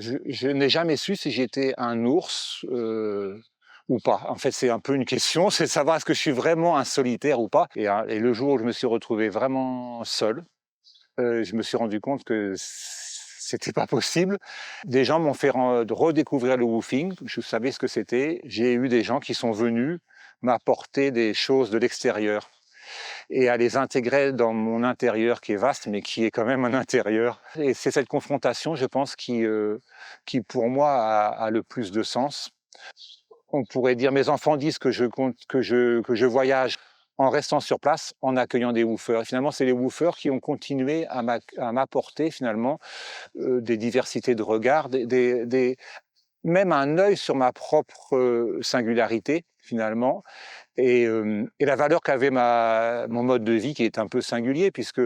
Je n'ai jamais su si j'étais un ours, ou pas. En fait, c'est un peu une question, c'est de savoir est-ce que je suis vraiment un solitaire ou pas? Et le jour où je me suis retrouvé vraiment seul, je me suis rendu compte que c'était pas possible. Des gens m'ont fait redécouvrir le woofing, je savais ce que c'était. J'ai eu des gens qui sont venus m'apporter des choses de l'extérieur et à les intégrer dans mon intérieur qui est vaste, mais qui est quand même un intérieur. Et c'est cette confrontation, je pense, qui pour moi a le plus de sens. On pourrait dire, mes enfants disent que je voyage en restant sur place, en accueillant des woofers. Et finalement, c'est les woofers qui ont continué à m'apporter finalement des diversités de regards, même un œil sur ma propre singularité finalement, et la valeur qu'avait mon mode de vie qui est un peu singulier, puisque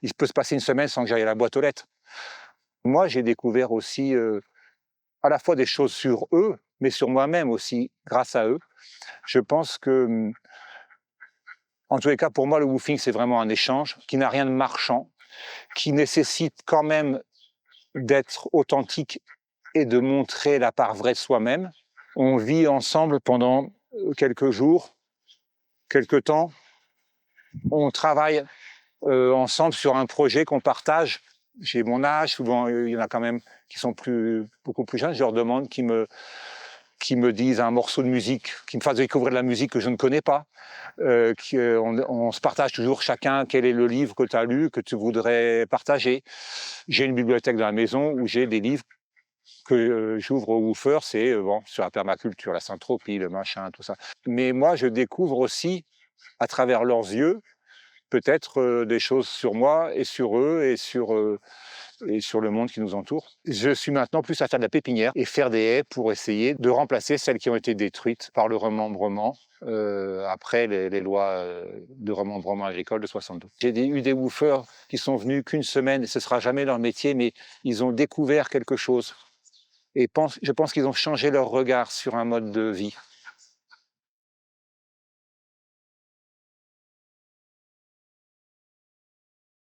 il peut se passer une semaine sans que j'aille à la boîte aux lettres. Moi, j'ai découvert aussi à la fois des choses sur eux, mais sur moi-même aussi, grâce à eux. Je pense que, en tous les cas, pour moi, le woofing, c'est vraiment un échange qui n'a rien de marchand, qui nécessite quand même d'être authentique et de montrer la part vraie de soi-même. On vit ensemble pendant quelques jours, quelques temps. On travaille ensemble sur un projet qu'on partage. J'ai mon âge, souvent il y en a quand même qui sont beaucoup plus jeunes. Je leur demande qu'ils me disent un morceau de musique, qu'ils me fassent découvrir de la musique que je ne connais pas. On se partage toujours chacun quel est le livre que tu as lu, que tu voudrais partager. J'ai une bibliothèque dans la maison où j'ai des livres que j'ouvre au woofer, c'est sur la permaculture, la syntropie, le machin, tout ça. Mais moi, je découvre aussi, à travers leurs yeux, peut-être des choses sur moi et sur eux et sur le monde qui nous entoure. Je suis maintenant plus à faire de la pépinière et faire des haies pour essayer de remplacer celles qui ont été détruites par le remembrement après les lois de remembrement agricole de 72. J'ai eu des woofers qui sont venus qu'une semaine, et ce sera jamais leur métier, mais ils ont découvert quelque chose. Et je pense qu'ils ont changé leur regard sur un mode de vie.